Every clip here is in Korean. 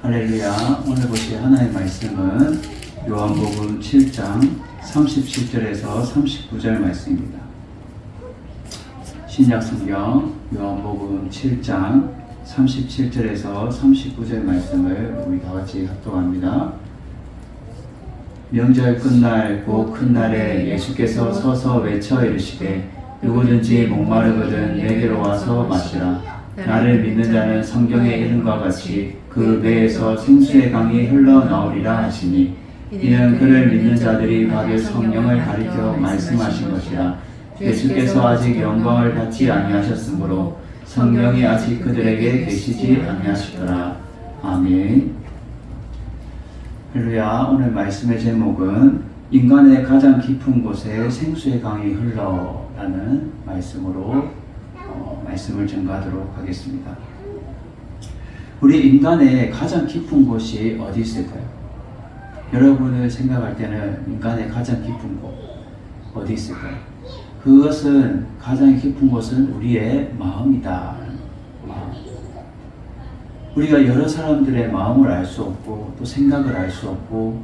할렐루야. 오늘 보실 하나의 말씀은 요한복음 7장 37절에서 39절 말씀입니다. 신약성경 요한복음 7장 37절에서 39절 말씀을 우리 다같이 합독합니다. 명절 끝날 곧 큰 날에 예수께서 서서 외쳐 이르시되 누구든지 목마르거든 내게로 와서 마시라. 나를 믿는 자는 성경에 이른과 같이 그 배에서 생수의 강이 흘러나오리라 하시니 이는 그를 믿는 자들이 받을 성령을 가리켜 말씀하신 것이라. 예수께서 아직 영광을 받지 아니하셨으므로 성령이 아직 그들에게 계시지 아니하시더라. 아멘. 할렐루야. 오늘 말씀의 제목은 인간의 가장 깊은 곳에 생수의 강이 흘러라는 말씀으로 말씀을 전가하도록 하겠습니다. 우리 인간의 가장 깊은 곳이 어디 있을까요? 여러분을 생각할 때는 인간의 가장 깊은 곳 어디 있을까요? 그것은 가장 깊은 곳은 우리의 마음이다. 마음. 우리가 여러 사람들의 마음을 알 수 없고 또 생각을 알 수 없고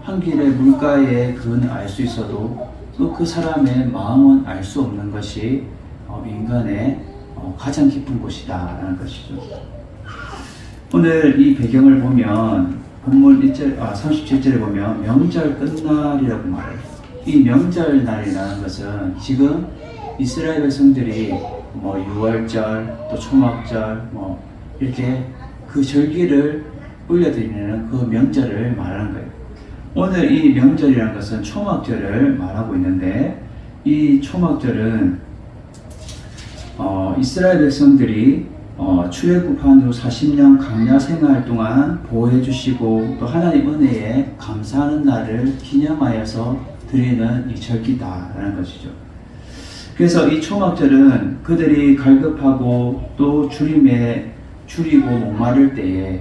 한 길의 물가에 그는 알 수 있어도 또 그 사람의 마음은 알 수 없는 것이 인간의 가장 깊은 곳이다라는 것이죠. 오늘 이 배경을 보면 본문 37절에 보면 명절 끝날이라고 말해요. 이 명절날이라는 것은 지금 이스라엘 백성들이 6월절 또 초막절 이렇게 그 절기를 올려드리는 그 명절을 말하는 거예요. 오늘 이 명절이라는 것은 초막절을 말하고 있는데 이 초막절은 이스라엘 백성들이 출애굽한 후 40년 광야 생활 동안 보호해 주시고 또 하나님 은혜에 감사하는 날을 기념하여서 드리는 이 절기다라는 것이죠. 그래서 이 초막절은 그들이 갈급하고 또 줄이고 목마를 때에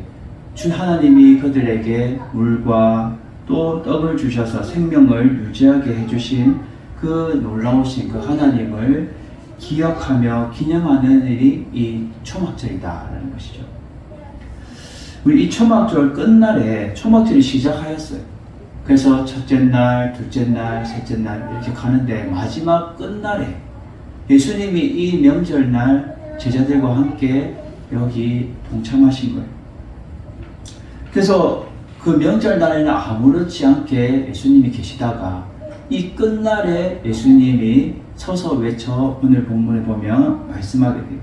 주 하나님이 그들에게 물과 또 떡을 주셔서 생명을 유지하게 해주신 그 놀라우신 그 하나님을 기억하며 기념하는 일이 이 초막절이다라는 것이죠. 우리 이 초막절 끝날에 초막절이 시작하였어요. 그래서 첫째 날, 둘째 날, 셋째 날 이렇게 가는데 마지막 끝날에 예수님이 이 명절날 제자들과 함께 여기 동참하신 거예요. 그래서 그 명절날에는 아무렇지 않게 예수님이 계시다가 이 끝날에 예수님이 서서 외쳐 오늘 본문에 보면 말씀하게 돼요.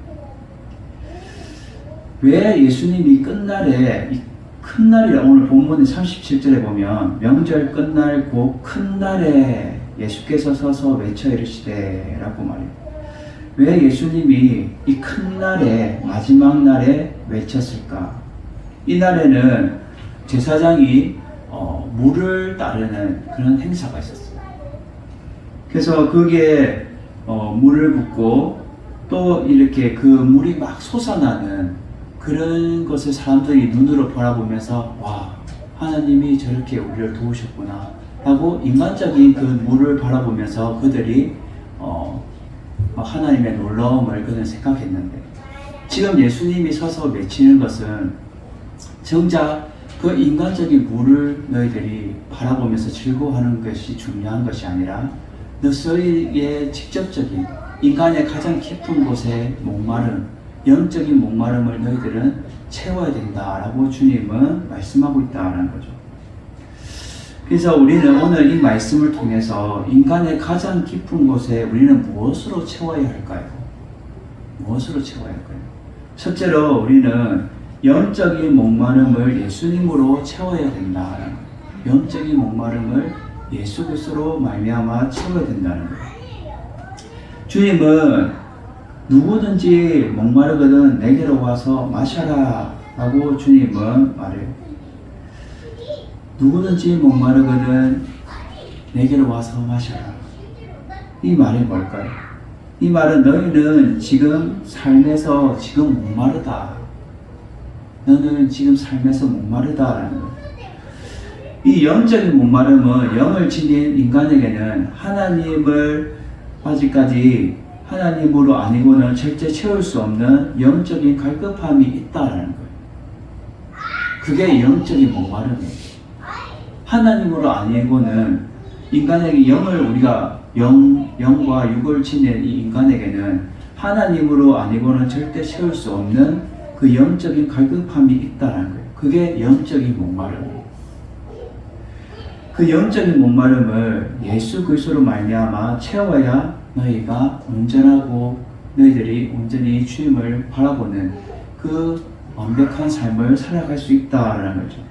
왜 예수님이 끝날에 이 큰 날이라 오늘 본문의 37절에 보면 명절 끝날 곧 큰 날에 예수께서 서서 외쳐 이르시되 라고 말해요. 왜 예수님이 이 큰 날에 마지막 날에 외쳤을까? 이 날에는 제사장이 물을 따르는 그런 행사가 있었어요. 그래서 거기에 물을 붓고 또 이렇게 그 물이 막 솟아나는 그런 것을 사람들이 눈으로 바라보면서 와, 하나님이 저렇게 우리를 도우셨구나 하고 인간적인 그 물을 바라보면서 그들이 하나님의 놀라움을 그는 생각했는데 지금 예수님이 서서 외치는 것은 정작 그 인간적인 물을 너희들이 바라보면서 즐거워하는 것이 중요한 것이 아니라 너희의 직접적인 인간의 가장 깊은 곳에 목마름, 영적인 목마름을 너희들은 채워야 된다라고 주님은 말씀하고 있다는 거죠. 그래서 우리는 오늘 이 말씀을 통해서 인간의 가장 깊은 곳에 우리는 무엇으로 채워야 할까요? 무엇으로 채워야 할까요? 첫째로 우리는 영적인 목마름을 예수님으로 채워야 된다는 거예요. 영적인 목마름을 예수 그리스도로 말미암아 채워야 된다는 거예요. 주님은 누구든지 목마르거든 내게로 와서 마셔라 라고 주님은 말해요. 누구든지 목마르거든 내게로 와서 마셔라. 이 말이 뭘까요? 이 말은 너희는 지금 삶에서 지금 목마르다. 너는 지금 삶에서 목마르다라는 거예요. 이 영적인 목마름은 영을 지닌 인간에게는 하나님을 아직까지 하나님으로 아니고는 절대 채울 수 없는 영적인 갈급함이 있다라는 거예요. 그게 영적인 목마름이에요. 하나님으로 아니고는 인간에게 우리가 영과 육을 지닌 이 인간에게는 하나님으로 아니고는 절대 채울 수 없는 그 영적인 갈급함이 있다는 거예요. 그게 영적인 목마름이에요. 그 영적인 목마름을 예수 그리스도로 말미암아 채워야 너희가 온전하고 너희들이 온전히 주님을 바라보는 그 완벽한 삶을 살아갈 수 있다라는 거죠.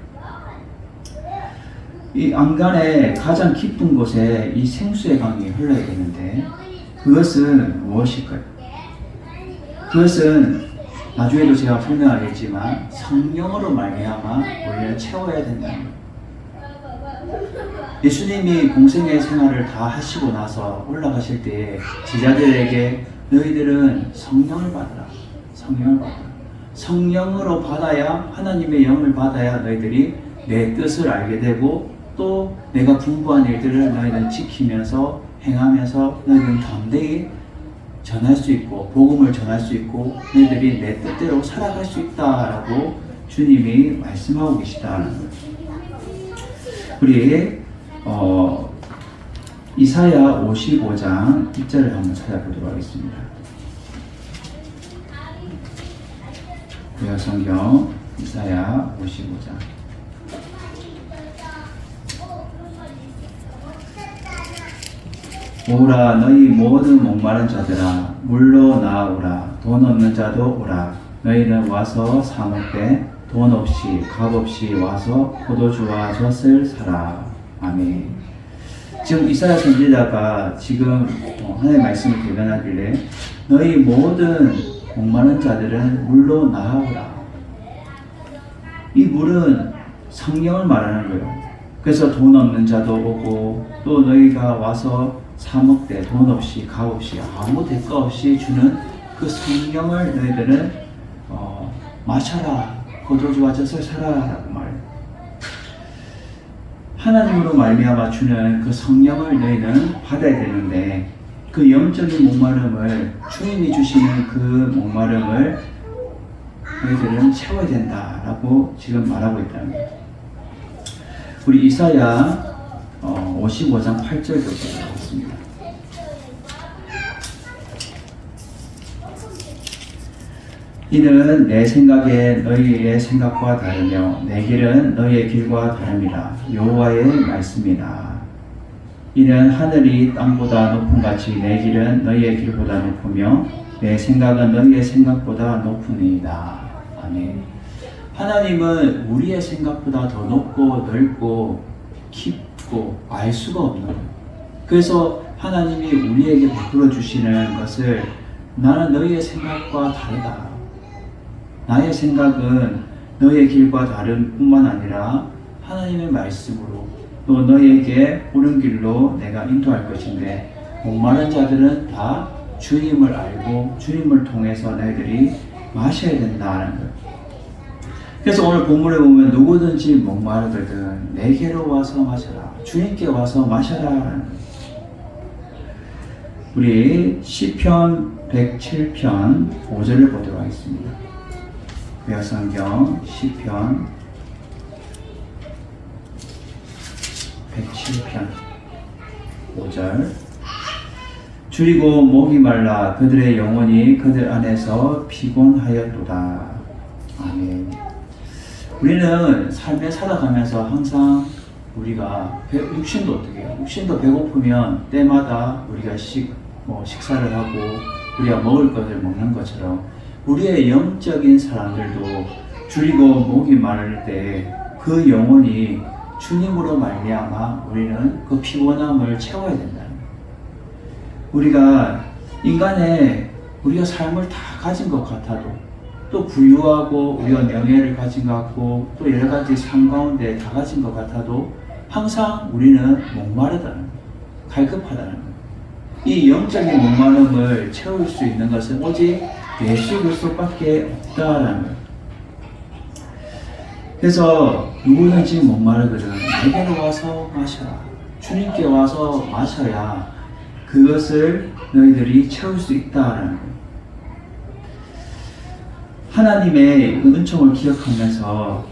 이 안간의 가장 깊은 곳에 이 생수의 강이 흘러야 되는데 그것은 무엇일까요? 그것은 나중에도 제가 설명하겠지만 성령으로 말미암아 우리를 채워야 된다는 거예요. 예수님이 공생의 생활을 다 하시고 나서 올라가실 때에 제자들에게 너희들은 성령을 받으라. 성령을 받으라. 성령으로 받아야 하나님의 영을 받아야 너희들이 내 뜻을 알게 되고 또 내가 분부한 일들을 너희는 지키면서 행하면서 너희는 담대히 전할 수 있고 복음을 전할 수 있고 너희들이 내 뜻대로 살아갈 수 있다라고 주님이 말씀하고 계시다는 거예요. 우리 이사야 55장 1절을 한번 찾아보도록 하겠습니다. 구약 성경 이사야 55장 오라 너희 모든 목마른 자들아 물로 나아오라 돈 없는 자도 오라 너희는 와서 사 먹되 돈 없이 값 없이 와서 포도주와 젖을 사라. 아멘. 지금 이사야 선지자가 지금 하나님의 말씀을 대변하길래 너희 모든 목마른 자들은 물로 나아오라. 이 물은 성령을 말하는 거예요. 그래서 돈 없는 자도 오고 또 너희가 와서 사 먹되 돈 없이 값 없이 아무 대가 없이 주는 그 성령을 너희들은 마셔라. 포도주와 젖을 사라라고 말해요. 하나님으로 말미암아 주는 그 성령을 너희는 받아야 되는데 그 영적인 목마름을 주님이 주시는 그 목마름을 너희들은 채워야 된다라고 지금 말하고 있다는 거예요. 우리 이사야 55장 8절도 보겠습니다. 이는 내 생각에 너희의 생각과 다르며 내 길은 너희의 길과 다름이라. 여호와의 말씀이라. 이는 하늘이 땅보다 높은 같이 내 길은 너희의 길보다 높으며 내 생각은 너희의 생각보다 높으니이다. 아멘. 하나님은 우리의 생각보다 더 높고 넓고 깊고 알 수가 없는 거예요. 그래서 하나님이 우리에게 베풀어 주시는 것을 나는 너희의 생각과 다르다. 나의 생각은 너의 길과 다른 뿐만 아니라 하나님의 말씀으로 또 너에게 옳은 길로 내가 인도할 것인데 목마른 자들은 다 주님을 알고 주님을 통해서 너희들이 마셔야 된다는 거예요. 그래서 오늘 본문에 보면 누구든지 목마르거든 내게로 와서 마셔라. 주님께 와서 마셔라. 우리 시편 107편 5절을 보도록 하겠습니다. 구약 성경 시편 107편 5절 줄이고 목이 말라 그들의 영혼이 그들 안에서 피곤하였도다. 아멘. 우리는 삶에 살아가면서 항상 우리가 육신도 어떻게 해요? 육신도 배고프면 때마다 우리가 식사를 하고 우리가 먹을 것을 먹는 것처럼 우리의 영적인 사람들도 줄이고 목이 마를 때 그 영혼이 주님으로 말미암아 우리는 그 피곤함을 채워야 된다는 거예요. 우리가 우리가 삶을 다 가진 것 같아도 또 부유하고 우리가 명예를 가진 것 같고 또 여러 가지 삶 가운데 다 가진 것 같아도 항상 우리는 목마르다는 거예요. 갈급하다는 거예요. 이 영적인 목마름을 채울 수 있는 것은 오직 예수 그리스도밖에 없다라는 거예요. 그래서 누구든지 목마르거든 내게로 와서 마셔라. 주님께 와서 마셔야 그것을 너희들이 채울 수 있다라는 거예요. 하나님의 은총을 기억하면서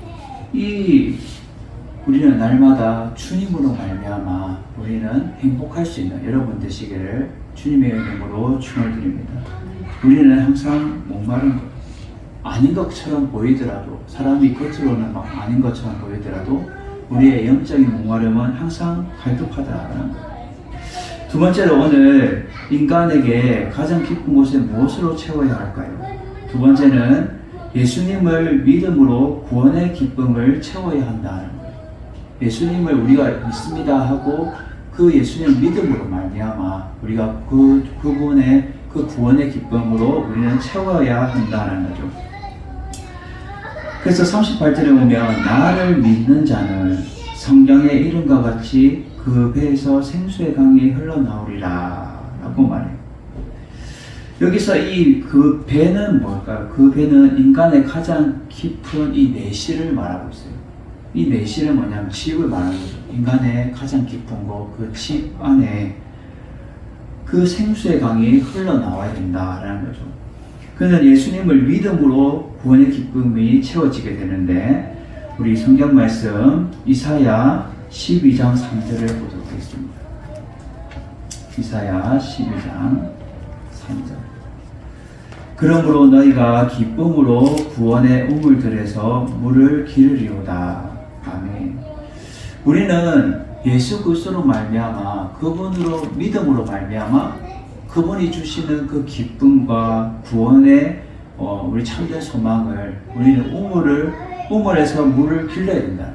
우리는 날마다 주님으로 말미암아 우리는 행복할 수 있는 여러분 되시기를 주님의 이름으로 축원드립니다. 우리는 항상 목마른 것, 아닌 것처럼 보이더라도, 사람이 겉으로는 막 아닌 것처럼 보이더라도 우리의 영적인 목마름은 항상 갈급하다라는 것. 두 번째로, 오늘 인간에게 가장 깊은 곳에 무엇으로 채워야 할까요? 두 번째는 예수님을 믿음으로 구원의 기쁨을 채워야 한다는 거예요. 예수님을 우리가 믿습니다 하고 그 예수님 믿음으로 말미암아 우리가 그분의 그 구원의 기쁨으로 우리는 채워야 한다는 거죠. 그래서 38절에 보면 나를 믿는 자는 성경의 이름과 같이 그 배에서 생수의 강이 흘러나오리라 라고 말해요. 여기서 그 배는 뭘까요? 그 배는 인간의 가장 깊은 이 내실을 말하고 있어요. 이 내실은 뭐냐면 집을 말하는 거죠. 인간의 가장 깊은 곳, 그 집 안에 그 생수의 강이 흘러나와야 된다라는 거죠. 그는 예수님을 믿음으로 구원의 기쁨이 채워지게 되는데, 우리 성경 말씀 이사야 12장 3절을 보도록 하겠습니다. 이사야 12장 3절. 그러므로 너희가 기쁨으로 구원의 우물들에서 물을 기르리오다. 아멘. 우리는 예수 그리스도로 말미암아, 그분으로 믿음으로 말미암아 그분이 주시는 그 기쁨과 구원의 우리 참된 소망을, 우리는 우물에서 물을 길러야 된다.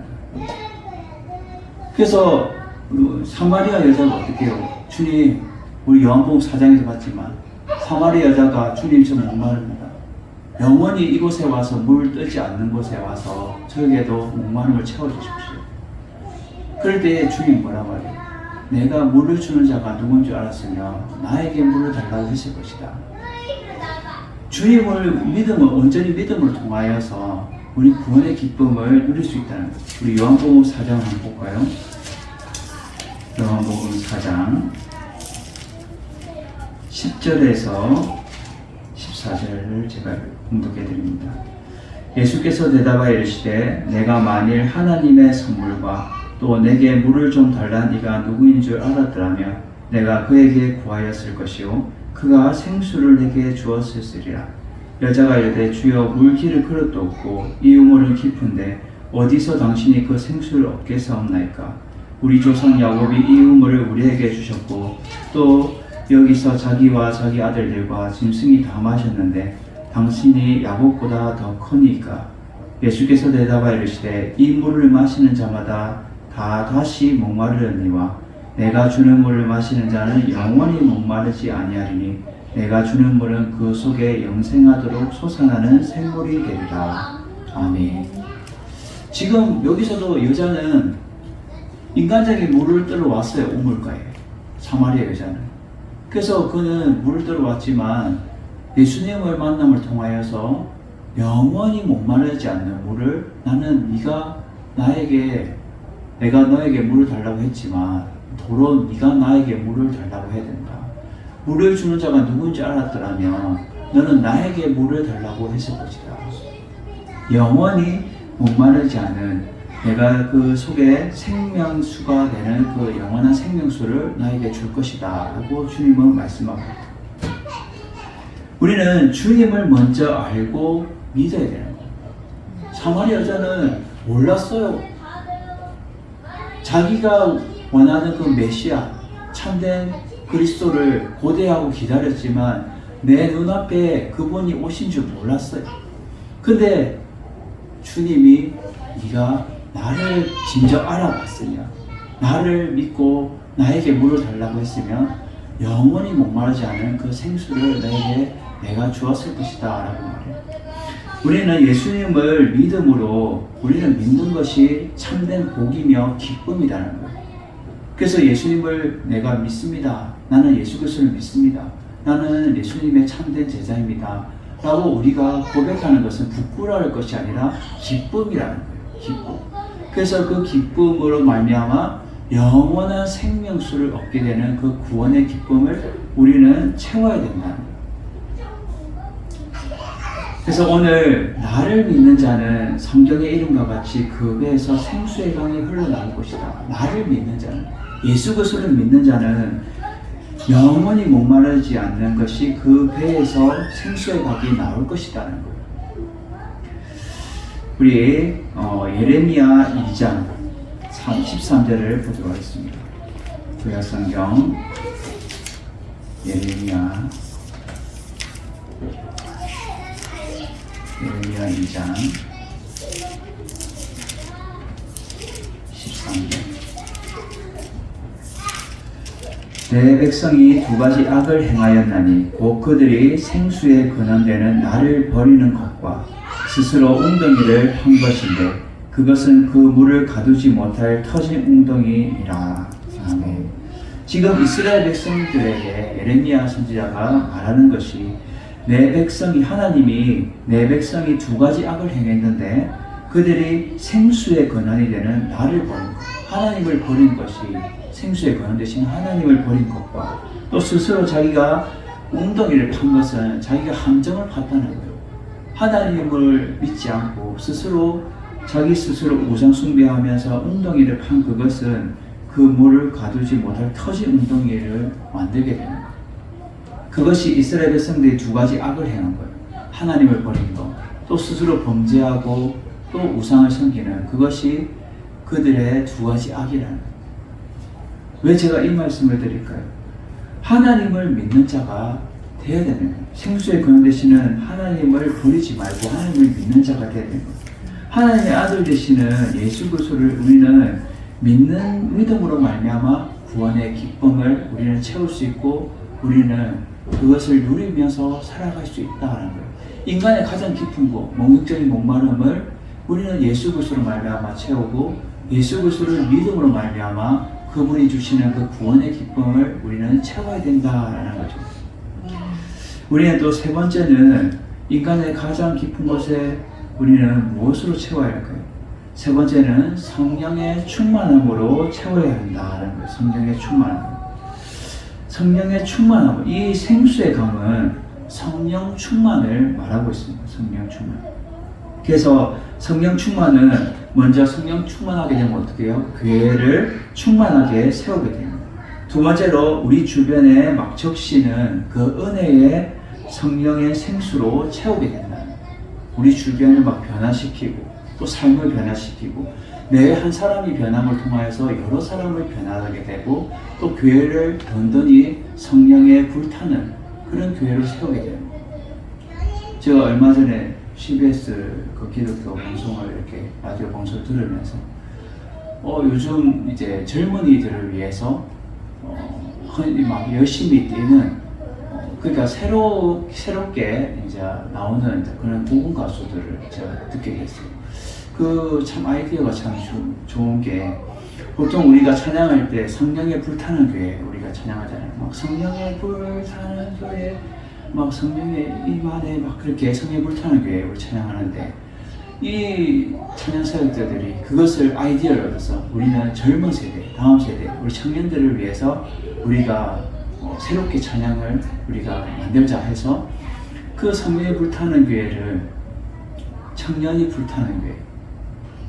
그래서 사마리아 여자가 어떻게 해요? 주님, 우리 요한복음 4장에서 봤지만 사마리아 여자가 주님 저 목마릅니다. 영원히 이곳에 와서 물 뜨지 않는 곳에 와서 저에게도 목마름을 채워주십시오. 그럴 때 주님 뭐라고 하죠? 내가 물을 주는 자가 누군 줄 알았으면 나에게 물을 달라고 했을 것이다. 주님을 온전히 믿음을 통하여서 우리 구원의 기쁨을 누릴 수 있다는 것. 우리 요한복음 4장 한번 볼까요? 요한복음 4장 10절에서 14절을 제가 공독해 드립니다. 예수께서 대답하여 이르시되 내가 만일 하나님의 선물과 또 내게 물을 좀 달라는 이가 누구인 줄 알았더라면 내가 그에게 구하였을 것이요 그가 생수를 내게 주었으리라. 여자가 이르되 주여 물 기를 그릇도 없고 이 우물은 깊은데 어디서 당신이 그 생수를 얻겠사옵나이까? 우리 조상 야곱이 이 우물을 우리에게 주셨고 또 여기서 자기와 자기 아들들과 짐승이 다 마셨는데 당신이 야곱보다 더 커니까? 예수께서 대답하여 이르시되 이 물을 마시는 자마다 다 다시 목마르려니와 내가 주는 물을 마시는 자는 영원히 목마르지 아니하리니 내가 주는 물은 그 속에 영생하도록 솟아나는 샘물이 되리라. 아멘. 지금 여기서도 여자는 인간적인 물을 뜨러 왔어요. 우물가에. 사마리아 여자는. 그래서 그는 물을 뜨러 왔지만 예수님을 만남을 통하여서 영원히 목마르지 않는 물을 내가 너에게 물을 달라고 했지만 도로 네가 나에게 물을 달라고 해야 된다. 물을 주는 자가 누군지 알았더라면 너는 나에게 물을 달라고 했을 것이다. 영원히 목마르지 않은 내가 그 속에 생명수가 되는 그 영원한 생명수를 나에게 줄 것이다 라고 주님은 말씀하고 있다. 우리는 주님을 먼저 알고 믿어야 되는 거예요. 사마리아 여자는 몰랐어요. 자기가 원하는 그 메시아, 참된 그리스도를 고대하고 기다렸지만 내 눈앞에 그분이 오신 줄 몰랐어요. 근데 주님이 네가 나를 진정 알아봤으면, 나를 믿고 나에게 물을 달라고 했으면 영원히 목마르지 않은 그 생수를 내가 주었을 것이다 라고 말해요. 우리는 예수님을 믿음으로 우리는 믿는 것이 참된 복이며 기쁨이라는 거예요. 그래서 예수님을 내가 믿습니다. 나는 예수 그리스도를 믿습니다. 나는 예수님의 참된 제자입니다. 라고 우리가 고백하는 것은 부끄러울 것이 아니라 기쁨이라는 거예요. 기쁨. 그래서 그 기쁨으로 말미암아 영원한 생명수를 얻게 되는 그 구원의 기쁨을 우리는 채워야 된다는 거예요. 그래서 오늘 나를 믿는 자는 성경의 이름과 같이 그 배에서 생수의 강이 흘러나올 것이다. 나를 믿는 자는, 예수 그리스도를 믿는 자는 영원히 목마르지 않는 것이 그 배에서 생수의 강이 나올 것이라는 거예요. 우리 예레미야 2장 13절을 보도록 하겠습니다. 구약 성경 예레미야 2장 13절. 내 백성이 두 가지 악을 행하였나니 곧 그들이 생수에 근원되는 나를 버리는 것과 스스로 웅덩이를 한 것인데 그것은 그 물을 가두지 못할 터진 웅덩이니라. 아멘. 지금 이스라엘 백성들에게 예레미야 선지자가 말하는 것이 하나님이 내 백성이 두 가지 악을 행했는데 그들이 생수의 근원이 되는 나를 버린 것, 하나님을 버린 것이 생수의 근원 되신 하나님을 버린 것과 또 스스로 자기가 웅덩이를 판 것은 자기가 함정을 팠다는 거예요. 하나님을 믿지 않고 자기 스스로 우상 숭배하면서 웅덩이를 판 그것은 그 물을 가두지 못할 터진 웅덩이를 만들게 되는 거예요. 그것이 이스라엘 백성들이 두 가지 악을 행한 거예요. 하나님을 버린 것, 또 스스로 범죄하고 또 우상을 섬기는 그것이 그들의 두 가지 악이라는 거예요. 왜 제가 이 말씀을 드릴까요? 하나님을 믿는 자가 되어야 되는 거예요. 생수의 근원 되시는 하나님을 버리지 말고 하나님을 믿는 자가 되어야 되는 거예요. 하나님의 아들 되시는 예수 그리스도를 우리는 믿음으로 말미암아 구원의 기쁨을 우리는 채울 수 있고 우리는 그것을 누리면서 살아갈 수 있다는 거예요. 인간의 가장 깊은 목적적인 목마름을 우리는 예수 그리스도로 말미암아 채우고 예수 그리스도를 믿음으로 말미암아 그분이 주시는 그 구원의 기쁨을 우리는 채워야 된다라는 거죠. 우리는 또 세 번째는 인간의 가장 깊은 곳에 우리는 무엇으로 채워야 할까요? 세 번째는 성령의 충만함으로 채워야 한다는 거예요. 성령의 충만함. 성령의 충만함. 이 생수의 강은 성령 충만을 말하고 있습니다. 성령 충만. 그래서 성령 충만은 먼저 성령 충만하게 되면 어떻게 해요? 교회를 충만하게 세우게 됩니다. 두 번째로 우리 주변에 막 적시는 그 은혜의 성령의 생수로 채우게 된다. 우리 주변을 막 변화시키고 또 삶을 변화시키고 내 한 사람이 변함을 통하여서 여러 사람을 변화하게 되고 또 교회를 든든히 성령에 불타는 그런 교회를 세우게 됩니다. 제가 얼마 전에 CBS 그 기독교 방송을 이렇게 라디오 방송을 들으면서 요즘 이제 젊은이들을 위해서 막 열심히 뛰는 그러니까 새롭게 이제 나오는 이제 그런 복음 가수들을 제가 듣게 됐어요. 그 참 아이디어가 참 좋은 게 보통 우리가 찬양할 때 성령에 불타는 교회 우리가 찬양하잖아요. 막 성령에 불타는 교회 막 성령의 임안에 막 그렇게 성령에 불타는 교회 우리 찬양하는데 이 찬양 사역자들이 그것을 아이디어를 얻어서 우리는 젊은 세대, 다음 세대, 우리 청년들을 위해서 우리가 새롭게 찬양을 우리가 만들자 해서 그 성령에 불타는 교회를 청년이 불타는 교회,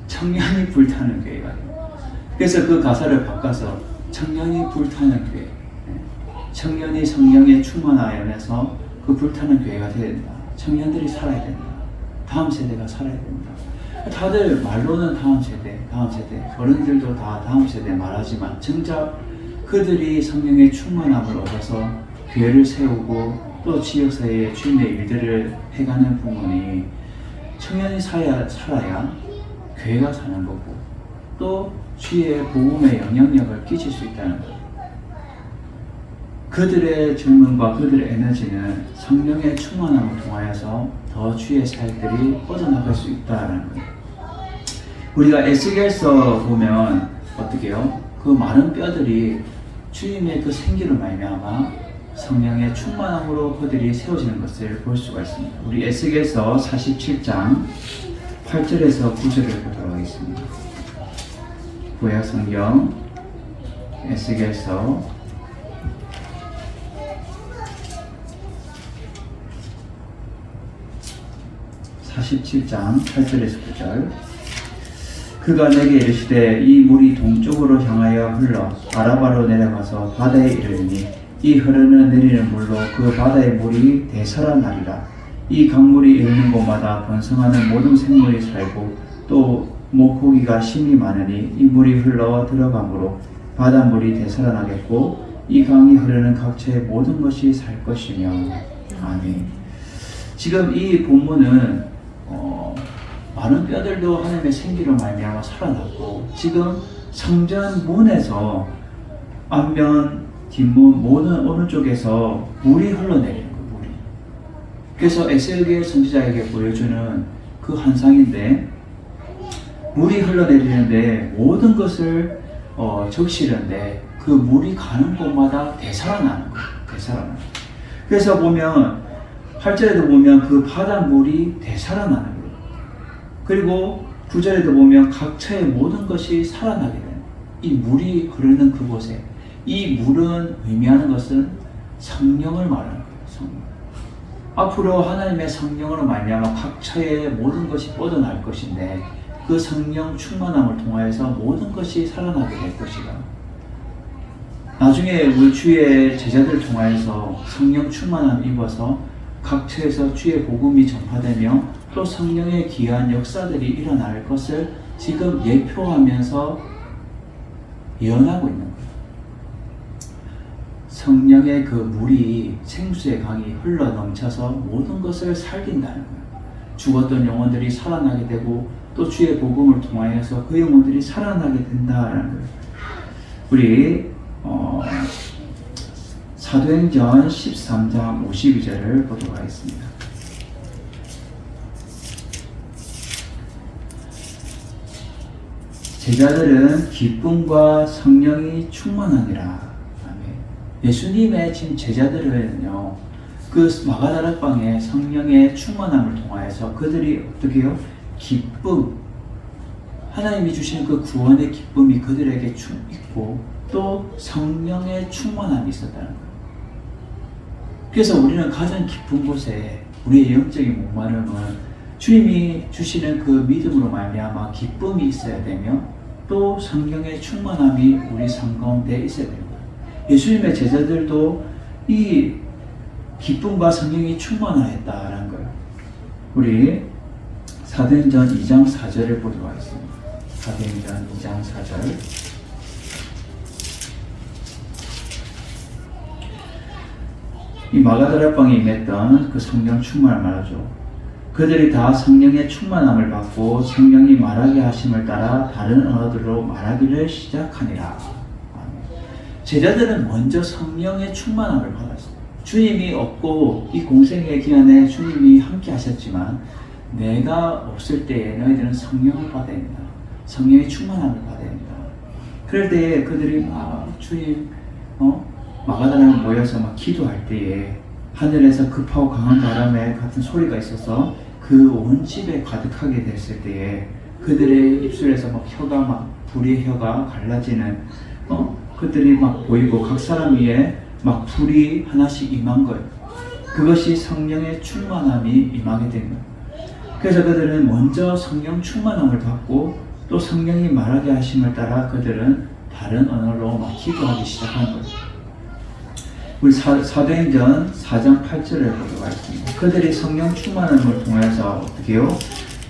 청년이 불타는 교회가 돼요. 그래서 그 가사를 바꿔서 청년이 불타는 교회, 청년이 성령에 충만하여서 그 불타는 교회가 되어야 된다. 청년들이 살아야 된다. 다음 세대가 살아야 된다. 다들 말로는 다음 세대, 어른들도 다 다음 세대 말하지만 정작 그들이 성령의 충만함을 얻어서 교회를 세우고 또 지역사회에 주님의 일들을 해가는 부분이 청년이 살아야 교회가 사는 거고 또 주의 복음의 영향력을 끼칠 수 있다는 것. 그들의 젊음과 그들의 에너지는 성령의 충만함을 통하여서 더 주의 사역들이 뻗어나갈 수 있다는 것. 우리가 에스겔서 보면 어떻게 해요? 그 많은 뼈들이 주님의 그 생기로 말미암아 성령의 충만함으로 그들이 세워지는 것을 볼 수가 있습니다. 우리 에스겔서 47장 8절에서 9절을 보도록 하겠습니다. 구약 성경 에스겔서 47장 8절에서 9절. 그가 내게 이르시되 이 물이 동쪽으로 향하여 흘러 아라바로 내려가서 바다에 이르니 이 흐르는 내리는 물로 그 바다의 물이 되살아나리라. 이 강물이 이르는 곳마다 번성하는 모든 생물이 살고 또 목고기가 심이 많으니 이 물이 흘러 들어가므로 바닷물이 되살아나겠고 이 강이 흐르는 각처의 모든 것이 살 것이며. 아멘. 지금 이 본문은 많은 뼈들도 하나님의 생기로 말미암아 살아났고 지금 성전 문에서 앞면, 뒷문 모든 어느 쪽에서 물이 흘러내리는 거예요. 물이. 그래서 에스겔 선지자에게 보여주는 그 환상인데 물이 흘러내리는데 모든 것을 적시는데 그 물이 가는 곳마다 되살아나는 거예요. 되살아나는 거예요. 그래서 보면 8절에도 보면 그 바닷물이 되살아나는 거예요. 그리고 9절에도 보면 각처의 모든 것이 살아나게 되는 거예요. 이 물이 흐르는 그곳에 이 물은 의미하는 것은 성령을 말하는 거예요. 성령. 앞으로 하나님의 성령으로 말미암아 각처의 모든 것이 뻗어날 것인데 그 성령 충만함을 통하여서 모든 것이 살아나게 될 것이다. 나중에 우리 주의 제자들을 통하여서 성령 충만함 입어서 각처에서 주의 복음이 전파되며 또 성령의 귀한 역사들이 일어날 것을 지금 예표하면서 예언하고 있는 거예요. 성령의 그 물이 생수의 강이 흘러 넘쳐서 모든 것을 살린다는 거예요. 죽었던 영혼들이 살아나게 되고 또 주의 복음을 통하여서 그 영혼들이 살아나게 된다는 거예요. 우리 사도행전 13장 52절을 보도록 하겠습니다. 제자들은 기쁨과 성령이 충만하니라. 아멘. 예수님의 지금 제자들은요, 그 마가다락방의 성령의 충만함을 통하여서 그들이 어떻게 해요? 기쁨, 하나님이 주시는 그 구원의 기쁨이 그들에게 있고 또 성령의 충만함이 있었다는 거예요. 그래서 우리는 가장 깊은 곳에 우리의 영적인 목마름은 주님이 주시는 그 믿음으로 말미암아 기쁨이 있어야 되며 또 성령의 충만함이 우리 삶 가운데 있어야 됩니다. 예수님의 제자들도 이 기쁨과 성령이 충만하였다라는 거예요. 우리 사도행전 2장 4절을 보도록 하겠습니다. 사도행전 2장 4절. 이 마가다락방에 임했던 그 성령 충만을 말하죠. 그들이 다 성령의 충만함을 받고 성령이 말하게 하심을 따라 다른 언어들로 말하기를 시작하니라. 제자들은 먼저 성령의 충만함을 받았어요. 주님이 없고 이 공생의 기간에 주님이 함께 하셨지만 내가 없을 때에 너희들은 성령을 받아야 된다. 성령의 충만함을 받아야 된다. 그럴 때에 그들이 막 주님 마가다락에 모여서 막 기도할 때에 하늘에서 급하고 강한 바람에 같은 소리가 있어서 그 온 집에 가득하게 됐을 때에 그들의 입술에서 막 혀가 막 불의 혀가 갈라지는 그들이 막 보이고 각 사람 위에 막 불이 하나씩 임한 거예요. 그것이 성령의 충만함이 임하게 된 거예요. 그래서 그들은 먼저 성령 충만함을 받고 또 성령이 말하게 하심을 따라 그들은 다른 언어로 막 기도하기 시작한 거예요. 우리 사도행전 4장 8절을 보도록 하겠습니다. 그들이 성령 충만함을 통해서 어떻게 해요?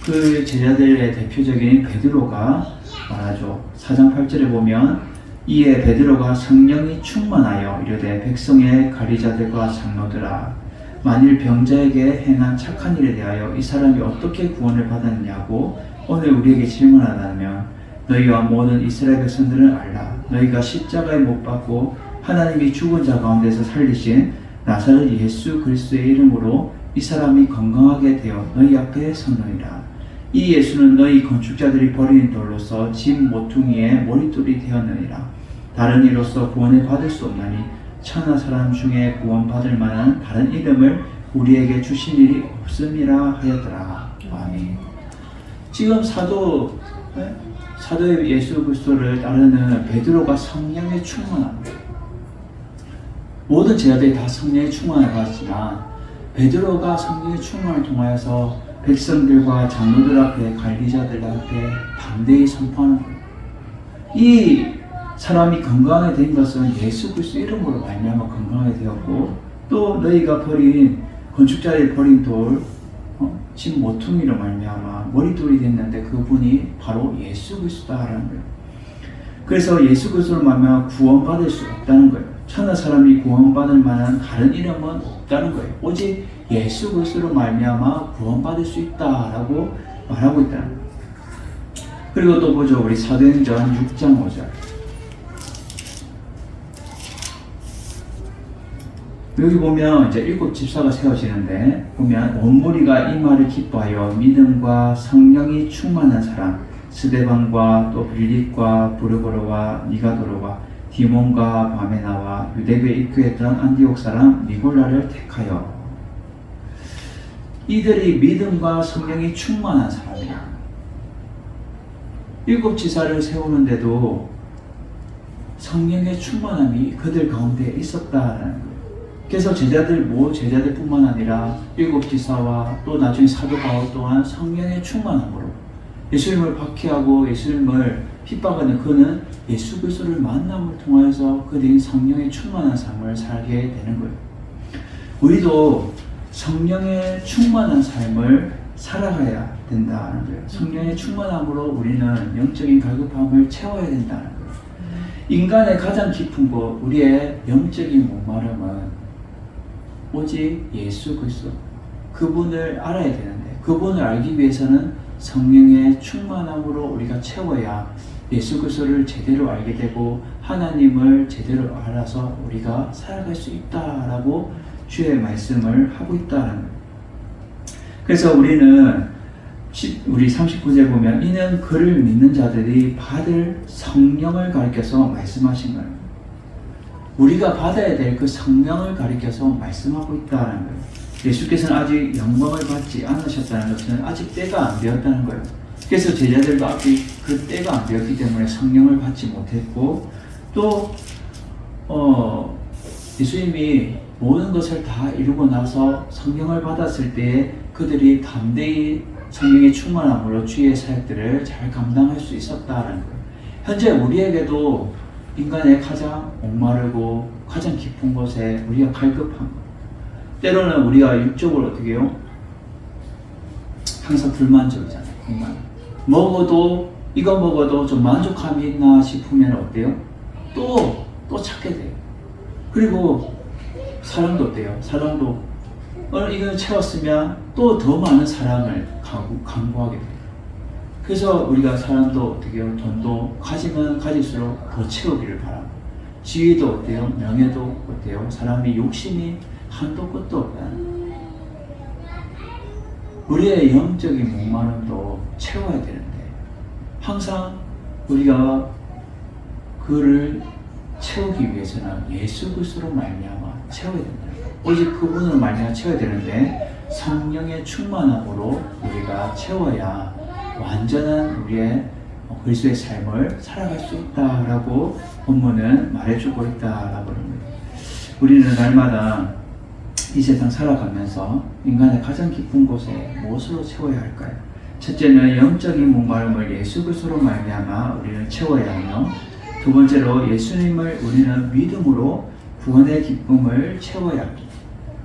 그 제자들의 대표적인 베드로가 말하죠. 4장 8절에 보면 이에 베드로가 성령이 충만하여 이르되 백성의 관리자들과 장로들아 만일 병자에게 행한 착한 일에 대하여 이 사람이 어떻게 구원을 받았느냐고 오늘 우리에게 질문하다면 너희와 모든 이스라엘 백성들은 알라. 너희가 십자가에 못 박고 하나님이 죽은 자 가운데서 살리신 나사렛 예수 그리스도의 이름으로 이 사람이 건강하게 되어 너희 앞에 섰느니라. 이 예수는 너희 건축자들이 버리는 돌로서 집 모퉁이의 머릿돌이 되었느니라. 다른 이로서 구원을 받을 수 없나니 천하 사람 중에 구원받을 만한 다른 이름을 우리에게 주신 일이 없음이라 하였더라. 아멘. 지금 사도의 예수 그리스도를 따르는 베드로가 성령의 충만함. 모든 제자들이 다 성령의 충만을 받았지만 베드로가 성령의 충만을 통하여서 백성들과 장로들 앞에, 관리자들 앞에 담대히 선포하는 거예요. 이 사람이 건강하게 된 것은 예수 그리스도 이름으로 말미암아 건강하게 되었고, 또 너희가 버린 건축자들이 버린 돌, 집 모퉁이로 말미암아 머리돌이 됐는데 그분이 바로 예수 그리스도다라는 거예요. 그래서 예수 그리스도로 말미암아 구원받을 수 없다는 거예요. 천하 사람이 구원받을 만한 다른 이름은 없다는 거예요. 오직 예수 그리스도로 말미암아 구원받을 수 있다라고 말하고 있다는 거예요. 그리고 또 보죠. 우리 사도행전 6장 5절. 여기 보면 이제 7 집사가 세워지는데, 보면 온 무리가 이 말을 기뻐하여 믿음과 성령이 충만한 사람 스데반과 또 빌립과 부르고로와 니가도로와 디몬과 바메나와 유대교에 입교했던 안디옥 사람 니골라를 택하여. 이들이 믿음과 성령이 충만한 사람이야. 7 지사를 세우는데도 성령의 충만함이 그들 가운데 있었다는 거예요. 그래서 제자들뿐만 아니라 7 지사와 또 나중에 사도 바울 또한 성령의 충만함으로 예수님을 박해하고 예수님을 핍박하는 그는 예수 그리스도를 만남을 통해서 그들이 성령의 충만한 삶을 살게 되는 거예요. 우리도 성령의 충만한 삶을 살아가야 된다는 거예요. 성령의 충만함으로 우리는 영적인 갈급함을 채워야 된다는 거예요. 인간의 가장 깊은 곳, 우리의 영적인 목마름은 오직 예수 그리스도, 그분을 알아야 되는데, 그분을 알기 위해서는 성령의 충만함으로 우리가 채워야 예수 그리스도를 제대로 알게 되고 하나님을 제대로 알아서 우리가 살아갈 수 있다라고 주의 말씀을 하고 있다는 거예요. 그래서 우리는 우리 39절 보면 이는 그를 믿는 자들이 받을 성령을 가리켜서 말씀하신 거예요. 우리가 받아야 될 그 성령을 가리켜서 말씀하고 있다는 거예요. 예수께서는 아직 영광을 받지 않으셨다는 것은 아직 때가 안 되었다는 거예요. 그래서 제자들도 아직 그 때가 안 되었기 때문에 성령을 받지 못했고, 또 예수님이 모든 것을 다 이루고 나서 성령을 받았을 때 그들이 담대히 성령의 충만함으로 주의 사역들을 잘 감당할 수 있었다는 거예요. 현재 우리에게도 인간의 가장 목마르고 가장 깊은 곳에 우리가 갈급한 것, 때로는 우리가 육적으로 어떻게 해요? 항상 불만족이잖아요. 인간. 이거 먹어도 좀 만족감이 있나 싶으면 어때요? 또 찾게 돼요. 그리고 사랑도 어때요? 사랑도 이걸 채웠으면 또 더 많은 사랑을 강구하게 돼요. 그래서 우리가 사랑도 어떻게 해요? 돈도 가지면 가질수록 더 채우기를 바라고, 지위도 어때요? 명예도 어때요? 사람이 욕심이 한도 끝도 없다. 우리의 영적인 목마름도 채워야 되는데 항상 우리가 그를 채우기 위해서는 예수 그리스도로 말미암아 채워야 된다. 오직 그분으로 말미암아 채워야 되는데 성령의 충만함으로 우리가 채워야 완전한 우리의 그리스도의 삶을 살아갈 수 있다라고 본문은 말해주고 있다라고 합니다. 우리는 날마다 이 세상 살아가면서 인간의 가장 깊은 곳에 무엇으로 채워야 할까요? 첫째는 영적인 목마름을 예수 그리스도로 말미암아 우리는 채워야 하며, 두 번째로 예수님을 우리는 믿음으로 구원의 기쁨을 채워야 합니다.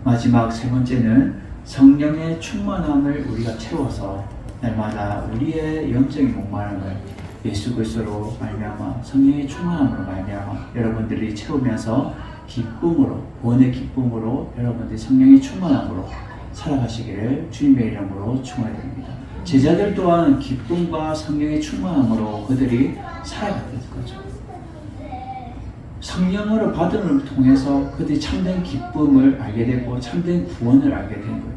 마지막 세 번째는 성령의 충만함을 우리가 채워서 날마다 우리의 영적인 목마름을 예수 그리스도로 말미암아 성령의 충만함으로 말미암아 여러분들이 채우면서 기쁨으로, 구원의 기쁨으로 여러분들이 성령의 충만함으로 살아가시기를 주님의 이름으로 축원드립니다. 제자들 또한 기쁨과 성령의 충만함으로 그들이 살아갔던 거죠. 성령으로 받음을 통해서 그들이 참된 기쁨을 알게 되고 참된 구원을 알게 된 거예요.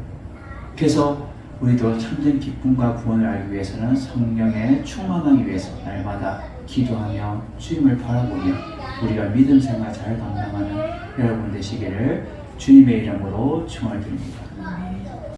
그래서 우리도 참된 기쁨과 구원을 알기 위해서는 성령의 충만하기 위해서 날마다 기도하며 주님을 바라보며 우리가 믿음 생활 잘 감당하는 여러분 되시기를 주님의 이름으로 축원드립니다.